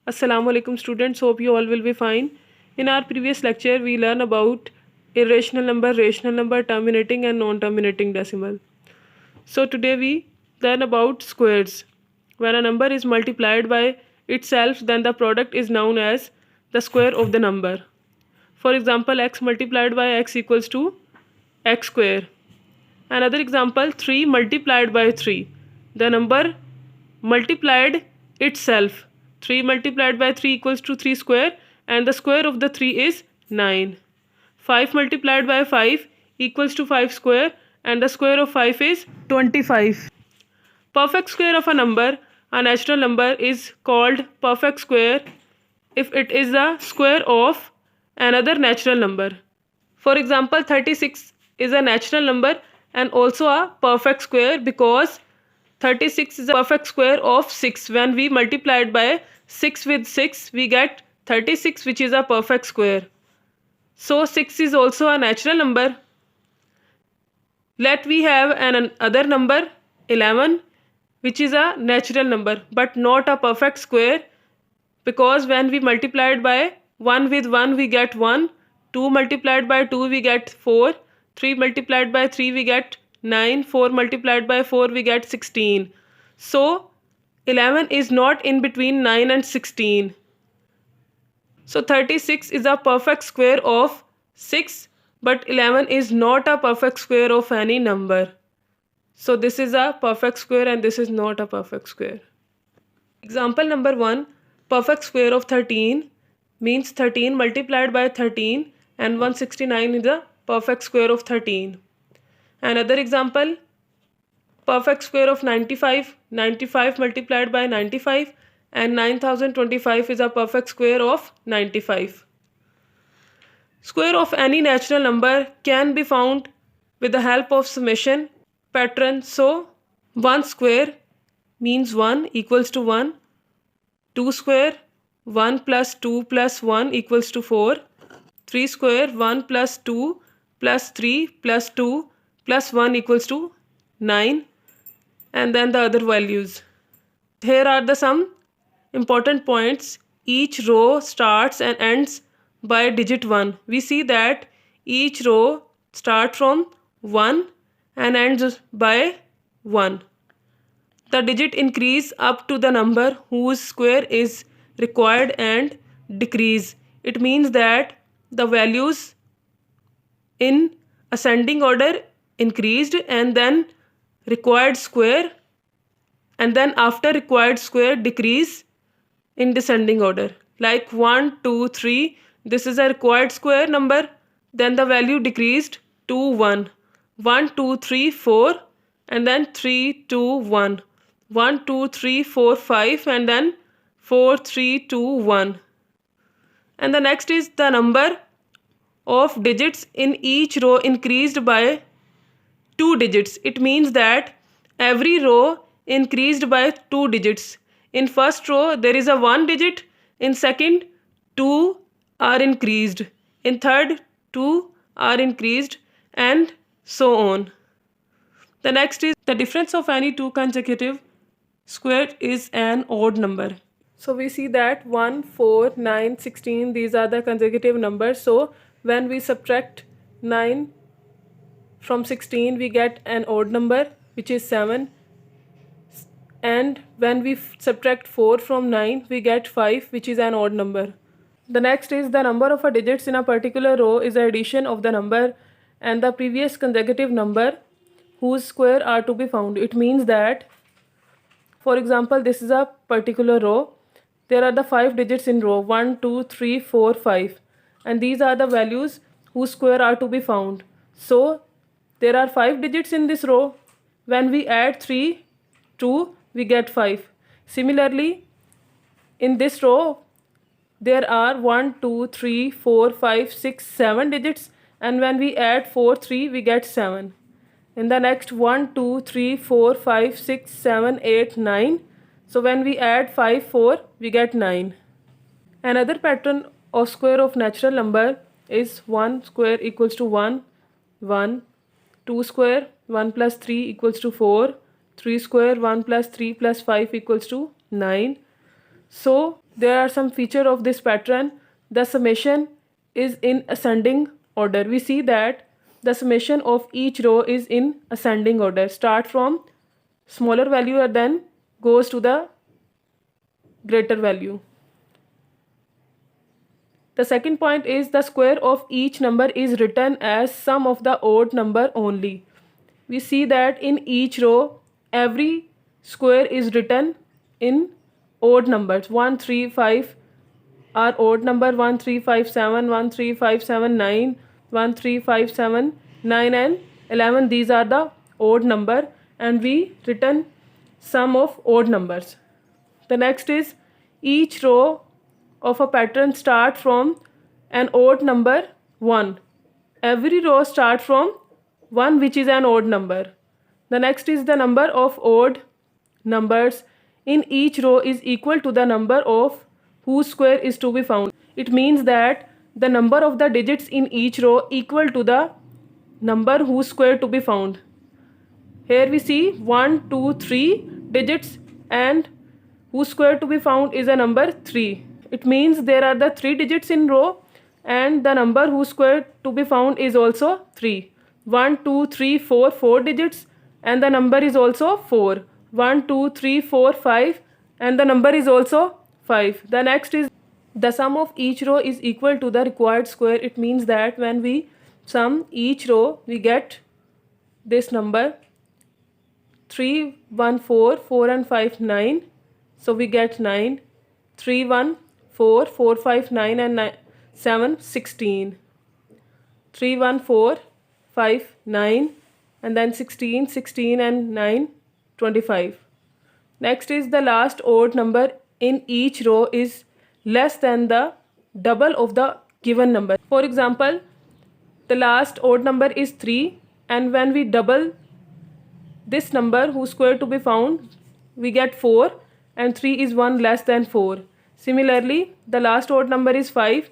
Assalamu alaikum students, hope you all will be fine. In our previous lecture, we learned about irrational number, rational number, terminating and non-terminating decimal. So today we learn about squares. When a number is multiplied by itself, then the product is known as the square of the number. For example, x multiplied by x equals to x square. Another example, 3 multiplied by 3. The number multiplied itself. 3 multiplied by 3 equals to 3 square, and the square of the 3 is 9. 5 multiplied by 5 equals to 5 square, and the square of 5 is 25. Perfect square of a number, a natural number, is called perfect square if it is the square of another natural number. For example, 36 is a natural number and also a perfect square because 36 is a perfect square of 6. When we multiply it by 6 with 6, we get 36, which is a perfect square. So 6 is also a natural number. Let we have another number 11, which is a natural number but not a perfect square, because when we multiply it by 1 with 1 we get 1, 2 multiplied by 2 we get 4, 3 multiplied by 3 we get 9, 4 multiplied by 4 we get 16. So 11 is not in between 9 and 16. So 36 is a perfect square of 6, but 11 is not a perfect square of any number. So this is a perfect square and this is not a perfect square. Example number 1, perfect square of 13 means 13 multiplied by 13, and 169 is a perfect square of 13. Another example, perfect square of 95, 95 multiplied by 95, and 9025 is a perfect square of 95. Square of any natural number can be found with the help of summation pattern. So 1 square means 1 equals to 1, 2 square 1 plus 2 plus 1 equals to 4, 3 square 1 plus 2 plus 3 plus 2 plus 1 equals to 9, and then the other values. Here are the some important points. Each row starts and ends by digit 1. We see that each row starts from 1 and ends by 1. The digit increase up to the number whose square is required and decrease. It means that the values in ascending order increased, and then required square, and then after required square decrease in descending order. Like 1, 2, 3, this is a required square number, then the value decreased to 1. 1, 2, 3, 4, and then 3, 2, 1. 1, 2, 3, 4, 5, and then 4, 3, 2, 1. And the next is the number of digits in each row increased by 2 digits. It means that every row increased by 2 digits. In first row there is a 1 digit, in second 2 are increased, in third 2 are increased, and so on. The next is the difference of any two consecutive square is an odd number. So we see that 1, 4, 9, 16, these are the consecutive numbers. So when we subtract 9 from 16, we get an odd number, which is 7. And when we subtract 4 from 9, we get 5, which is an odd number. The next is the number of digits in a particular row is the addition of the number and the previous consecutive number whose square are to be found. It means that, for example, this is a particular row. There are the 5 digits in row 1, 2, 3, 4, 5, and these are the values whose square are to be found. So there are 5 digits in this row. When we add 3, 2, we get 5. Similarly, in this row there are 1, 2, 3, 4, 5, 6, 7 digits, and when we add 4, 3, we get 7. In the next 1, 2, 3, 4, 5, 6, 7, 8, 9. So when we add 5, 4, we get 9. Another pattern of square of natural number is 1 square equals to 1, 1, 2 square 1 plus 3 equals to 4, 3 square 1 plus 3 plus 5 equals to 9. So there are some feature of this pattern. The summation is in ascending order. We see that the summation of each row is in ascending order. Start from smaller value and then goes to the greater value. The second point is the square of each number is written as sum of the odd number only. We see that in each row every square is written in odd numbers. 1, 3, 5 are odd number. 1, 3, 5, 7, 1, 3, 5, 7, 9, 1, 3, 5, 7, 9 and 11. These are the odd number and we written sum of odd numbers. The next is each row of a pattern start from an odd number 1. Every row start from 1 which is an odd number. The next is the number of odd numbers in each row is equal to the number of whose square is to be found. It means that the number of the digits in each row equal to the number whose square to be found. Here we see 1, 2, 3 digits and whose square to be found is a number 3. It means there are the 3 digits in row and the number whose square to be found is also 3. 1, 2, 3, 4, 4 digits and the number is also 4. 1, 2, 3, 4, 5 and the number is also 5. The next is the sum of each row is equal to the required square. It means that when we sum each row we get this number 3, 1, 4, 4 and 5, 9. So we get 9. 3, 1, 4, 4, 5, 9 and 7, 16. 3, 1, 4, 5, 9 and then 16, 16 and 9, 25. Next is the last odd number in each row is less than the double of the given number. For example, the last odd number is 3 and when we double this number whose square to be found we get 4 and 3 is 1 less than 4. Similarly, the last odd number is 5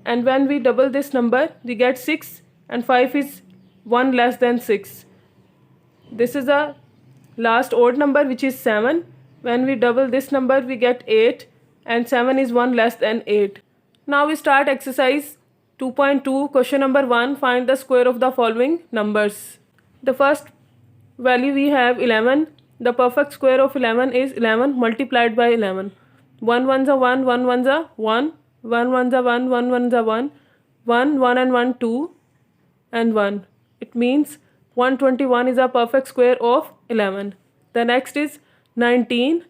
and when we double this number we get 6 and 5 is 1 less than 6. This is the last odd number which is 7. When we double this number we get 8 and 7 is 1 less than 8. Now we start exercise 2.2. Question number 1. Find the square of the following numbers. The first value we have 11. The perfect square of 11 is 11 multiplied by 11. 1 ones are 1, 1 ones are 1, 1 ones are 1, 1 ones are 1, 1, 1 and 1, 2 and 1. It means 121 is a perfect square of 11. The next is 19.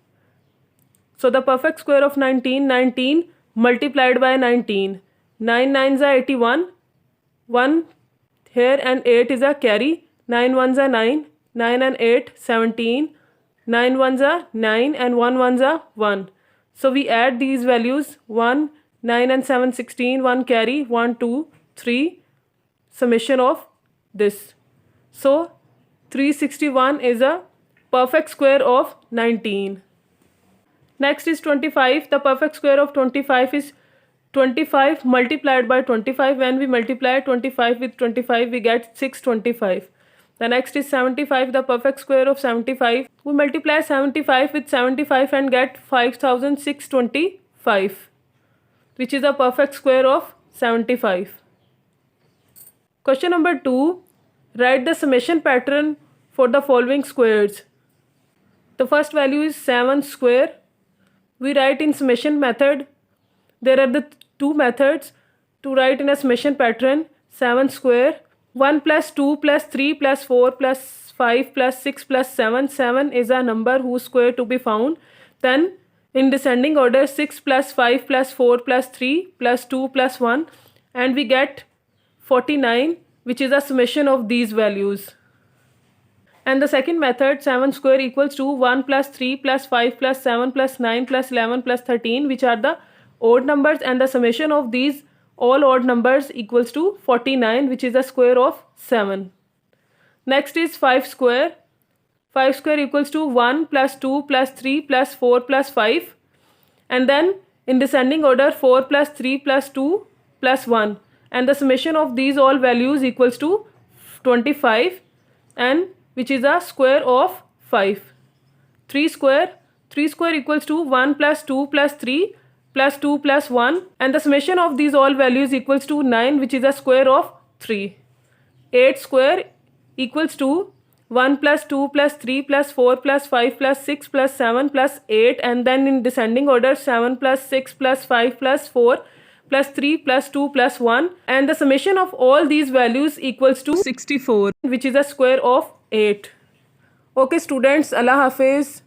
So the perfect square of 19, 19 multiplied by 19. 9 nines are 81. 1 here and 8 is a carry. 9 ones are 9. 9 and 8, 17. 9 ones are 9 and 1 ones are 1. So we add these values 1, 9 and 7, 16. 1 carry, 1, 2, 3. Summation of this. So 361 is a perfect square of 19. Next is 25. The perfect square of 25 is 25 multiplied by 25. When we multiply 25 with 25 we get 625. The next is 75. The perfect square of 75. We multiply 75 with 75 and get 5625, which is a perfect square of 75. Question number 2. Write the summation pattern for the following squares. The first value is 7 square. We write in summation method. There are the two methods to write in a summation pattern. 7 square. 1 plus 2 plus 3 plus 4 plus 5 plus 6 plus 7. 7 is a number whose square to be found. Then in descending order 6 plus 5 plus 4 plus 3 plus 2 plus 1 and we get 49, which is a summation of these values. And the second method 7 square equals to 1 plus 3 plus 5 plus 7 plus 9 plus 11 plus 13, which are the odd numbers, and the summation of these all odd numbers equals to 49, which is the square of 7. Next is 5 square. 5 square equals to 1 plus 2 plus 3 plus 4 plus 5, and then in descending order 4 plus 3 plus 2 plus 1, and the summation of these all values equals to 25, and which is a square of 5. 3 square. 3 square equals to 1 plus 2 plus 3 plus 2 plus 1, and the summation of these all values equals to 9, which is a square of 3. 8 square equals to 1 plus 2 plus 3 plus 4 plus 5 plus 6 plus 7 plus 8, and then in descending order 7 plus 6 plus 5 plus 4 plus 3 plus 2 plus 1, and the summation of all these values equals to 64, which is a square of 8. Okay students, Allah Hafiz.